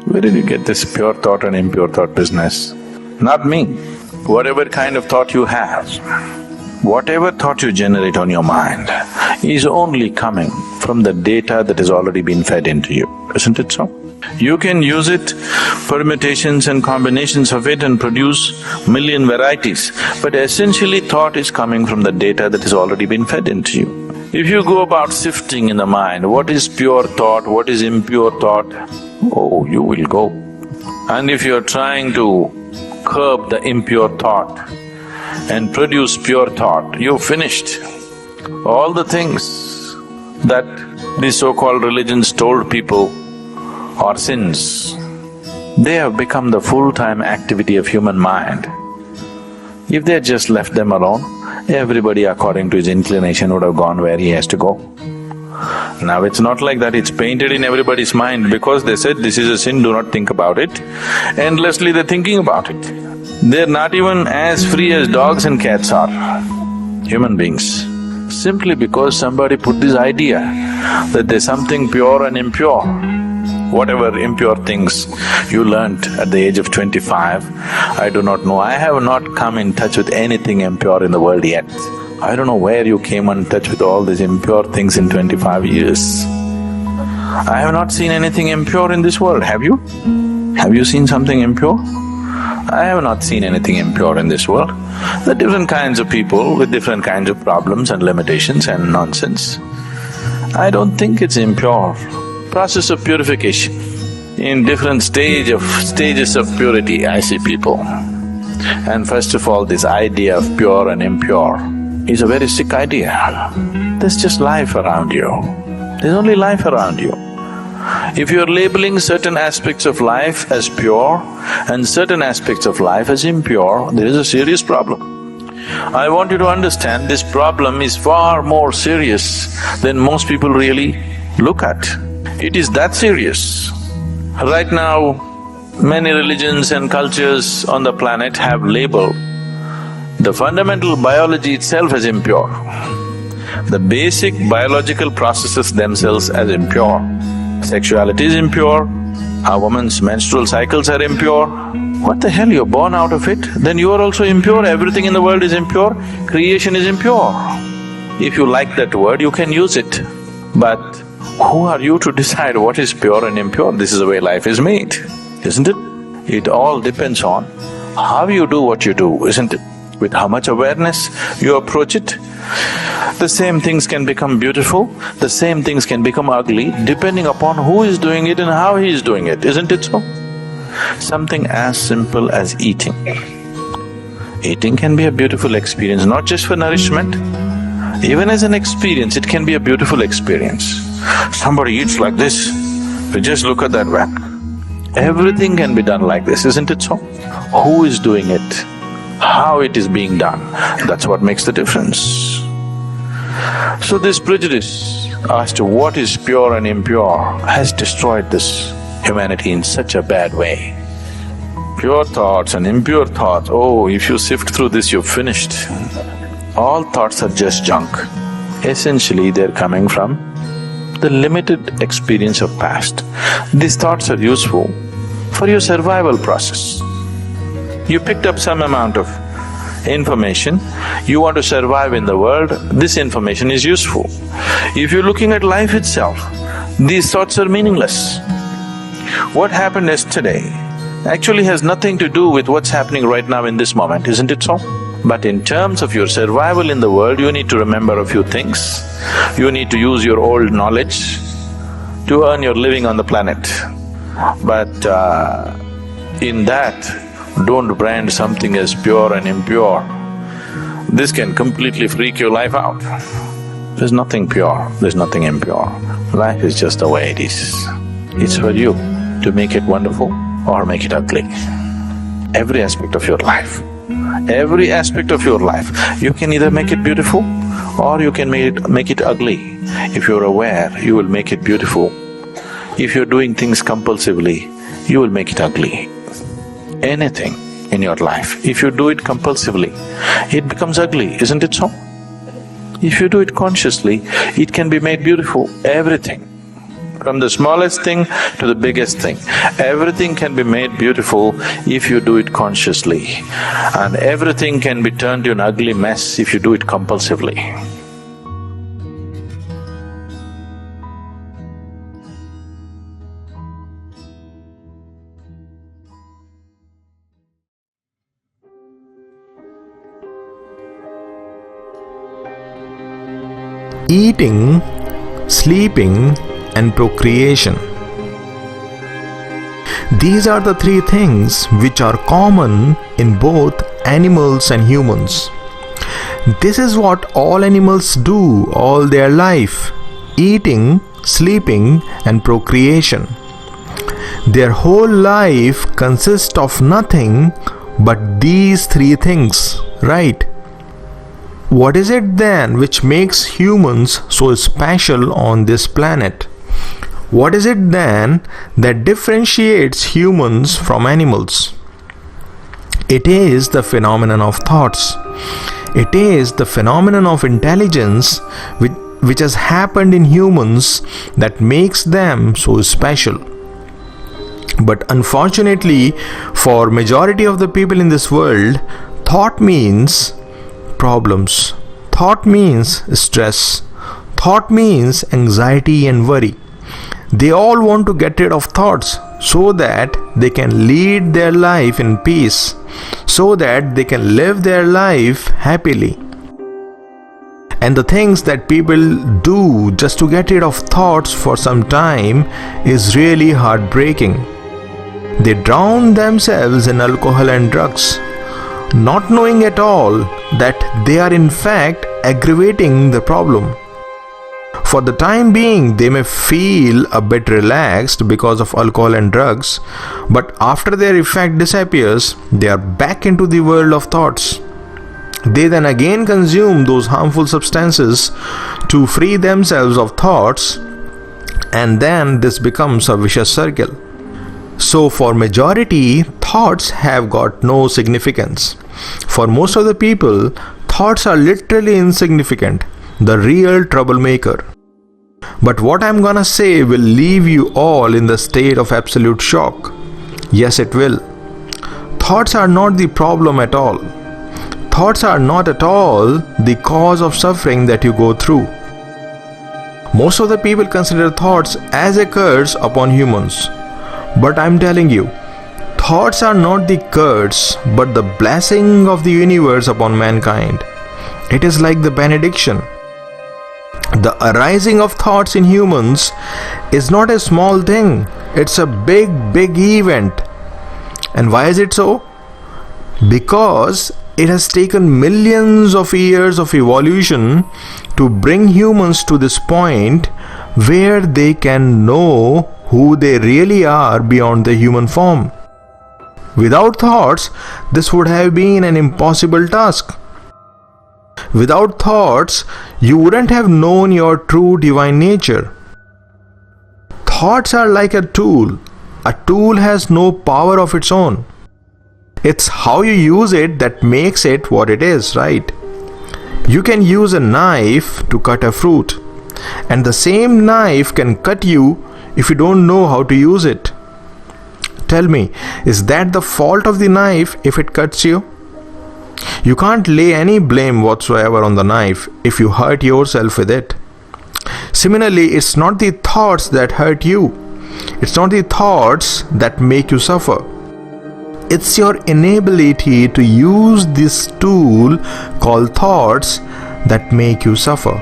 Where did you get this pure thought and impure thought business? Not me. Whatever kind of thought you have, whatever thought you generate on your mind is only coming from the data that has already been fed into you, isn't it so? You can use it, permutations and combinations of it and produce million varieties, but essentially thought is coming from the data that has already been fed into you. If you go about sifting in the mind, what is pure thought, what is impure thought, oh, you will go. And if you're trying to curb the impure thought and produce pure thought, you've finished. All the things that these so-called religions told people are sins, they have become the full-time activity of human mind. If they had just left them alone, everybody according to his inclination would have gone where he has to go. Now it's not like that, it's painted in everybody's mind because they said this is a sin, do not think about it. Endlessly they're thinking about it. They're not even as free as dogs and cats are, human beings. Simply because somebody put this idea that there's something pure and impure. Whatever impure things you learnt at the age of 25, I do not know. I have not come in touch with anything impure in the world yet. I don't know where you came in touch with all these impure things in 25 years. I have not seen anything impure in this world, have you? Have you seen something impure? I have not seen anything impure in this world. There are different kinds of people with different kinds of problems and limitations and nonsense. I don't think it's impure. Process of purification. In different stages of purity, I see people. And first of all, this idea of pure and impure is a very sick idea. There's just life around you. There's only life around you. If you're labeling certain aspects of life as pure and certain aspects of life as impure, there is a serious problem. I want you to understand this problem is far more serious than most people really look at. It is that serious. Right now, many religions and cultures on the planet have labeled the fundamental biology itself as impure, the basic biological processes themselves as impure. Sexuality is impure, a woman's menstrual cycles are impure. What the hell, you're born out of it? Then you are also impure, everything in the world is impure, creation is impure. If you like that word, you can use it. But who are you to decide what is pure and impure? This is the way life is made, isn't it? It all depends on how you do what you do, isn't it? With how much awareness you approach it. The same things can become beautiful, the same things can become ugly, depending upon who is doing it and how he is doing it, isn't it so? Something as simple as eating. Eating can be a beautiful experience, not just for nourishment. Even as an experience, it can be a beautiful experience. Somebody eats like this, we just look at that back. Everything can be done like this, isn't it so? Who is doing it? How it is being done, that's what makes the difference. So this prejudice as to what is pure and impure has destroyed this humanity in such a bad way. Pure thoughts and impure thoughts, oh, if you sift through this, you've finished. All thoughts are just junk. Essentially, they're coming from the limited experience of past. These thoughts are useful for your survival process. You picked up some amount of information, you want to survive in the world, this information is useful. If you're looking at life itself, these thoughts are meaningless. What happened yesterday actually has nothing to do with what's happening right now in this moment, isn't it so? But in terms of your survival in the world, you need to remember a few things. You need to use your old knowledge to earn your living on the planet. But in that, don't brand something as pure and impure. This can completely freak your life out. There's nothing pure, there's nothing impure. Life is just the way it is. It's for you to make it wonderful or make it ugly. Every aspect of your life, every aspect of your life, you can either make it beautiful or you can make it ugly. If you're aware, you will make it beautiful. If you're doing things compulsively, you will make it ugly. Anything in your life, if you do it compulsively, it becomes ugly, isn't it so? If you do it consciously, it can be made beautiful, everything. from the smallest thing to the biggest thing. Everything can be made beautiful if you do it consciously, and everything can be turned to an ugly mess if you do it compulsively. Eating, sleeping and procreation. These are the three things which are common in both animals and humans. This is what all animals do all their life: eating, sleeping and procreation. Their whole life consists of nothing but these three things, right? What is it then which makes humans so special on this planet? What is it then that differentiates humans from animals? It is the phenomenon of thoughts. It is the phenomenon of intelligence which has happened in humans that makes them so special. But unfortunately, for majority of the people in this world, thought means problems. Thought means stress. Thought means anxiety and worry. They all want to get rid of thoughts so that they can lead their life in peace, so that they can live their life happily. And the things that people do just to get rid of thoughts for some time is really heartbreaking. They drown themselves in alcohol and drugs, not knowing at all that they are in fact aggravating the problem. For the time being, they may feel a bit relaxed because of alcohol and drugs, but after their effect disappears, they are back into the world of thoughts. They then again consume those harmful substances to free themselves of thoughts, and then this becomes a vicious circle. So for majority, thoughts have got no significance. For most of the people, thoughts are literally insignificant, the real troublemaker. But what I'm gonna say will leave you all in the state of absolute shock. Yes, it will. Thoughts are not the problem at all. Thoughts are not at all the cause of suffering that you go through. Most of the people consider thoughts as a curse upon humans. But I'm telling you, thoughts are not the curse, but the blessing of the universe upon mankind. It is like the benediction. The arising of thoughts in humans is not a small thing. It's a big, big event. And why is it so? Because it has taken millions of years of evolution to bring humans to this point where they can know who they really are beyond the human form. Without thoughts, this would have been an impossible task. Without thoughts, you wouldn't have known your true divine nature. Thoughts are like a tool. A tool has no power of its own. It's how you use it that makes it what it is, right? You can use a knife to cut a fruit, and the same knife can cut you if you don't know how to use it. Tell me, is that the fault of the knife if it cuts you? You can't lay any blame whatsoever on the knife if you hurt yourself with it. Similarly, it's not the thoughts that hurt you. It's not the thoughts that make you suffer. It's your inability to use this tool called thoughts that make you suffer.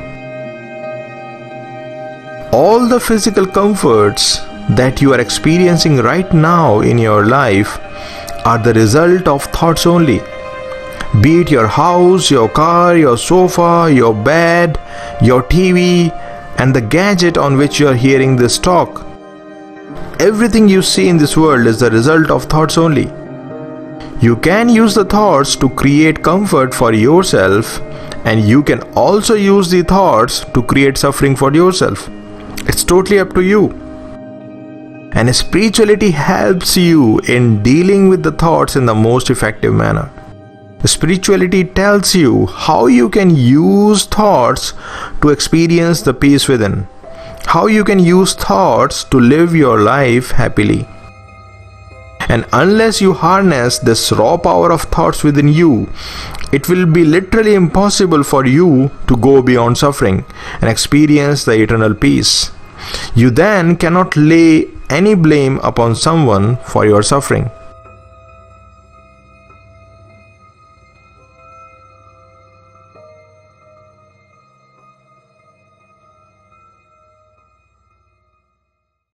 All the physical comforts that you are experiencing right now in your life are the result of thoughts only. Be it your house, your car, your sofa, your bed, your TV, and the gadget on which you are hearing this talk. Everything you see in this world is the result of thoughts only. You can use the thoughts to create comfort for yourself, and you can also use the thoughts to create suffering for yourself. It's totally up to you. And spirituality helps you in dealing with the thoughts in the most effective manner. Spirituality tells you how you can use thoughts to experience the peace within. how you can use thoughts to live your life happily. And unless you harness this raw power of thoughts within you, it will be literally impossible for you to go beyond suffering and experience the eternal peace. You then cannot lay any blame upon someone for your suffering.